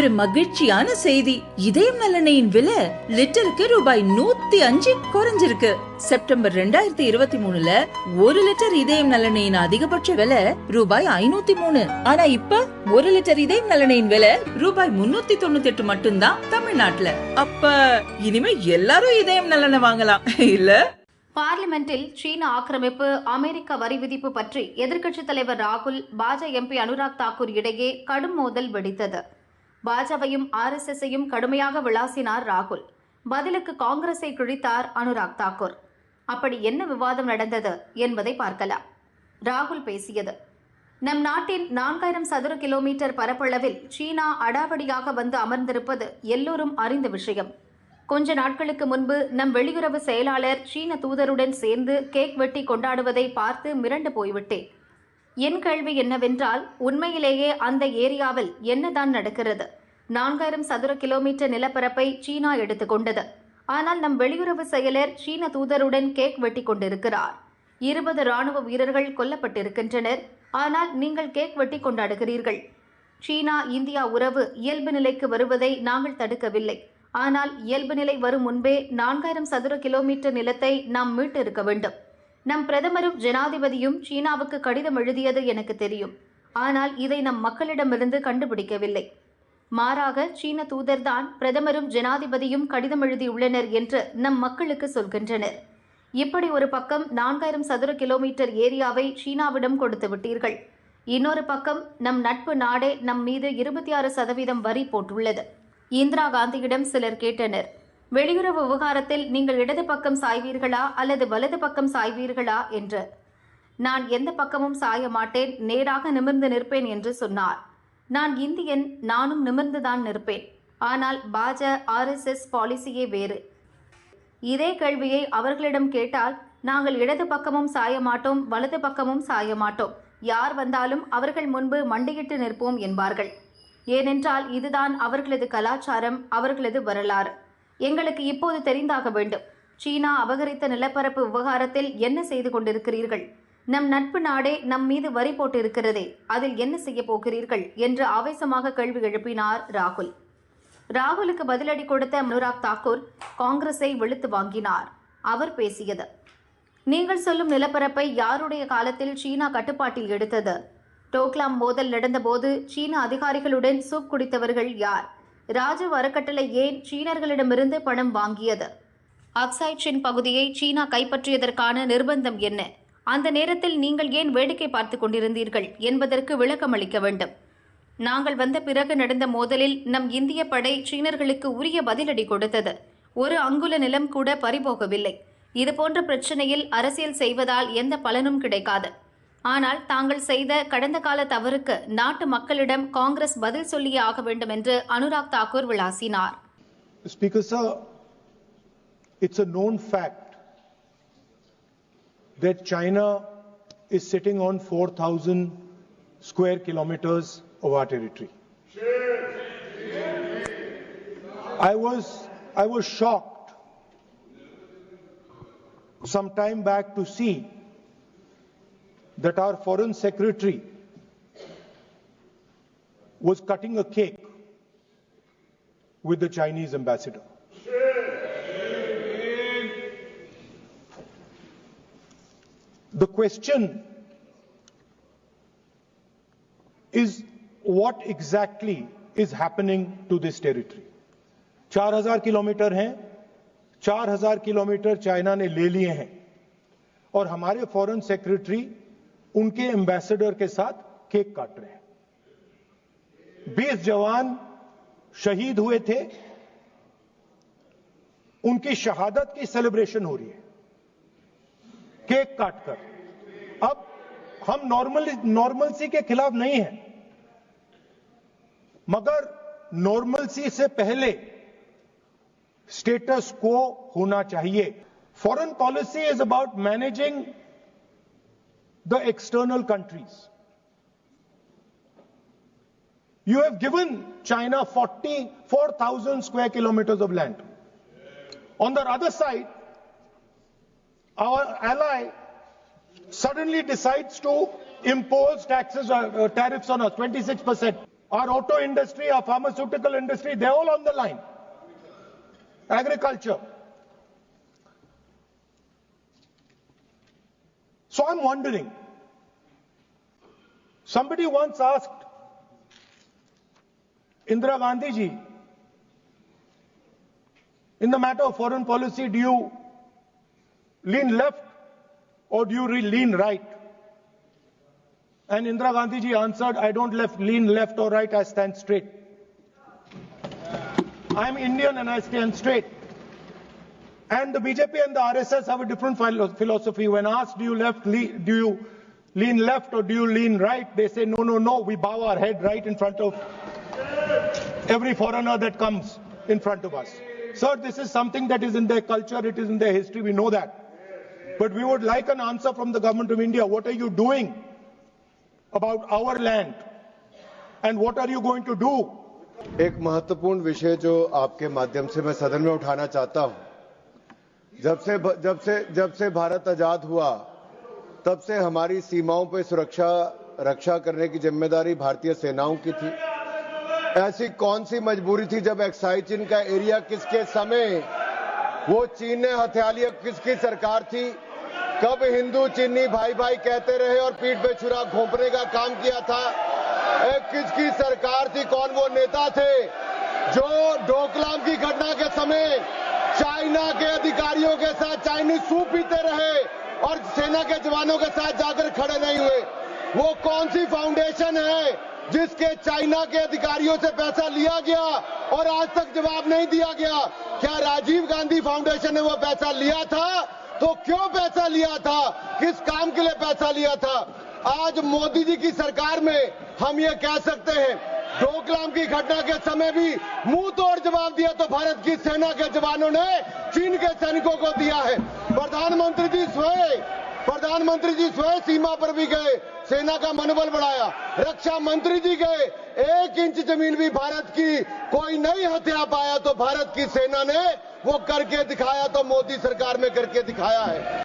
ஒரு மகிழ்ச்சியான செய்தி. இதயம் நல்லெண்ணெயின் விலை லிட்டருக்கு ரூபாய் 105 குறைஞ்சிருக்கு. செப்டம்பர் 2023ல 1 லிட்டர் இதயம் நல்லெண்ணெயின் அதிகபட்ச விலை ரூபாய் 503. ஆனா இப்ப 1 லிட்டர் இதயம் நல்லெண்ணெயின் விலை ரூபாய் 398 மட்டும்தான் தமிழ்நாட்டுல. அப்ப இனிமே எல்லாரும் இதயம் நல்லெண்ணெய் வாங்கலாம் இல்ல? பார்லிமெண்டில் சீன ஆக்கிரமிப்பு, அமெரிக்க வரி விதிப்பு பற்றி எதிர்க்கட்சித் தலைவர் ராகுல், பாஜக எம்பி அனுராக் தாக்கூர் இடையே கடும் மோதல் வெடித்தது. பாஜகவையும் RSSையும் கடுமையாக விளாசினார் ராகுல். பதிலுக்கு காங்கிரஸை கிழித்தார் அனுராக் தாக்கூர். அப்படி என்ன விவாதம் நடந்தது என்பதை பார்க்கலாம். ராகுல் பேசியது: நம் நாட்டின் 4000 சதுர கிலோமீட்டர் பரப்பளவில் சீனா அடாவடியாக வந்து அமர்ந்திருப்பது எல்லோரும் அறிந்த விஷயம். கொஞ்ச நாட்களுக்கு முன்பு நம் வெளியுறவு செயலாளர் சீன தூதருடன் சேர்ந்து கேக் வெட்டி கொண்டாடுவதை பார்த்து மிரண்டு போய்விட்டேன். என் கேள்வி என்னவென்றால், உண்மையிலேயே அந்த ஏரியாவில் என்னதான் நடக்கிறது? 4000 சதுர கிலோமீட்டர் நிலப்பரப்பை சீனா எடுத்துக்கொண்டது. ஆனால் நம் வெளியுறவு செயலர் சீன தூதருடன் கேக் வெட்டி கொண்டிருக்கிறார். 20 ராணுவ வீரர்கள் கொல்லப்பட்டிருக்கின்றனர். ஆனால் நீங்கள் கேக் வெட்டி கொண்டாடுகிறீர்கள். சீனா இந்தியா உறவு இயல்பு நிலைக்கு வருவதை நாங்கள் தடுக்கவில்லை. ஆனால் இயல்பு நிலை வரும் முன்பே 4000 சதுர கிலோமீட்டர் நிலத்தை நாம் மீட்டு இருக்க வேண்டும். நம் பிரதமரும் ஜனாதிபதியும் சீனாவுக்கு கடிதம் எழுதியது எனக்கு தெரியும். ஆனால் இதை நம் மக்களிடமிருந்து கண்டுபிடிக்கவில்லை. மாறாக சீன தூதர்தான் பிரதமரும் ஜனாதிபதியும் கடிதம் எழுதியுள்ளனர் என்று நம் மக்களுக்கு சொல்கின்றனர். இப்படி ஒரு பக்கம் 4000 சதுர கிலோமீட்டர் ஏரியாவை சீனாவிடம் கொடுத்து விட்டீர்கள். இன்னொரு பக்கம் நம் நட்பு நாடே நம் மீது 26% வரி போட்டுள்ளது. இந்திரா காந்தியிடம் சிலர் கேட்டனர், வெளியுறவு விவகாரத்தில் நீங்கள் இடது பக்கம் சாய்வீர்களா அல்லது வலது பக்கம் சாய்வீர்களா என்று. நான் எந்த பக்கமும் சாய மாட்டேன், நேராக நிமிர்ந்து நிற்பேன் என்று சொன்னார். நான் இந்தியன், நானும் நிமிர்ந்துதான் நிற்பேன். ஆனால் RSS பாலிசியே வேறு. இதே கேள்வியை அவர்களிடம் கேட்டால், நாங்கள் இடது பக்கமும் சாய மாட்டோம், வலது பக்கமும் சாய மாட்டோம், யார் வந்தாலும் அவர்கள் முன்பு மண்டியிட்டு நிற்போம் என்பார்கள். ஏனென்றால் இதுதான் அவர்களது கலாச்சாரம், அவர்களது வரலாறு. எங்களுக்கு இப்போது தெரிந்தாக வேண்டும், சீனா அபகரித்த நிலப்பரப்பு விவகாரத்தில் என்ன செய்து கொண்டிருக்கிறீர்கள்? நம் நட்பு நாடே நம் மீது வரி போட்டு இருக்கிறதே, அதில் என்ன செய்ய போகிறீர்கள் என்று ஆவேசமாக கேள்வி எழுப்பினார் ராகுல். ராகுலுக்கு பதிலடி கொடுத்த அனுராக் தாக்கூர் காங்கிரஸை வெளுத்து வாங்கினார். அவர் பேசியது: நீங்கள் சொல்லும் நிலப்பரப்பை யாருடைய காலத்தில் சீனா கட்டுப்பாட்டில் எடுத்தது? டோக்லாம் மோதல் நடந்தபோது சீன அதிகாரிகளுடன் சூப் குடித்தவர்கள் யார்? ராஜீவ் அறக்கட்டளை ஏன் சீனர்களிடமிருந்து பணம் வாங்கியது? அக்சாய் சின் பகுதியை சீனா கைப்பற்றியதற்கான நிர்பந்தம் என்ன? அந்த நேரத்தில் நீங்கள் ஏன் வேடிக்கை பார்த்து கொண்டிருந்தீர்கள் என்பதற்கு விளக்கம் அளிக்க வேண்டும். நாங்கள் வந்த பிறகு நடந்த மோதலில் நம் இந்திய படை சீனர்களுக்கு உரிய பதிலடி கொடுத்தது. ஒரு அங்குல நிலம் கூட பறிபோகவில்லை. இதுபோன்ற பிரச்சனையில் அரசியல் செய்வதால் எந்த பலனும் கிடைக்காது. ஆனால் தாங்கள் செய்த கடந்த கால தவறுக்கு நாட்டு மக்களிடம் காங்கிரஸ் பதில் சொல்லியே ஆக வேண்டும் என்று அனுராக் தாக்கூர் விளாசினார். Speaker sir, it's a known fact that China is sitting on 4,000 square kilometers of our territory. I was shocked some time back to see that our foreign secretary was cutting a cake with the Chinese ambassador. The question is, what exactly is happening to this territory? 4000 kilometre हैं, 4000 kilometre China ने ले लिए हैं और हमारे foreign secretary उनके ambassador के साथ केक काट रहे हैं. 20 जवान शहीद हुए थे, उनकी शहादत की सेलिब्रेशन हो रही है केक काटकर. अब हम नॉर्मलसी के खिलाफ नहीं हैं, मगर नॉर्मलसी से पहले स्टेटस को होना चाहिए. Foreign policy is about managing the external countries. You have given China 44,000 square kilometers of land. On the other side, our ally suddenly decides to impose tariffs on us, 26%. our auto industry, our pharmaceutical industry, they're all on the line. Agriculture. So I'm wondering, somebody once asked Indira Gandhi ji, in the matter of foreign policy, do you lean left or do you lean right? And Indira Gandhi ji answered, I don't lean left or right, I stand straight. I'm Indian and I stand straight. And the BJP and the RSS have a different philosophy. When asked, do you lean left or do you lean right? They say, no, we bow our head right in front of every foreigner that comes in front of us. Sir, this is something that is in their culture, it is in their history, we know that. But we would like an answer from the government of India. What are you doing about our land? And what are you going to do? एक महत्वपूर्ण विषय जो आपके माध्यम से मैं सदन में उठाना चाहता हूं, जब से भारत आजाद हुआ तब से हमारी सीमाओं पे रक्षा करने की जिम्मेदारी भारतीय सेनाओं की थी। ऐसी कौन सी मजबूरी थी जब एक्साई चीन का एरिया किसके समय वो चीन ने हथिया लिया, किसकी सरकार थी? कब हिंदू चीनी भाई भाई कहते रहे और पीठ पे छुरा घोंपने का काम किया था? किसकी सरकार थी? कौन वो नेता थे जो डोकलाम की घटना के समय चाइना के अधिकारियों के साथ चाइनीज सूप पीते रहे और सेना के जवानों के साथ जाकर खड़े नहीं हुए? वो कौन सी फाउंडेशन है जिसके चाइना के अधिकारियों से पैसा लिया गया और आज तक जवाब नहीं दिया गया? क्या राजीव गांधी फाउंडेशन ने वो पैसा लिया था? तो क्यों पैसा लिया था? किस काम के लिए पैसा लिया था? आज मोदी जी की सरकार में हम ये कह सकते हैं, डोकलाम की घटना के समय भी मुंह तोड़ जवाब दिया तो भारत की सेना के जवानों ने चीन के सैनिकों को दिया है। प्रधानमंत्री जी स्वयं सीमा पर भी गए, सेना का मनोबल बढ़ाया। रक्षा मंत्री जी गए, 1 इंच जमीन भी भारत की कोई नहीं हथिया पाया तो भारत की सेना ने वो करके दिखाया, तो मोदी सरकार में करके दिखाया है।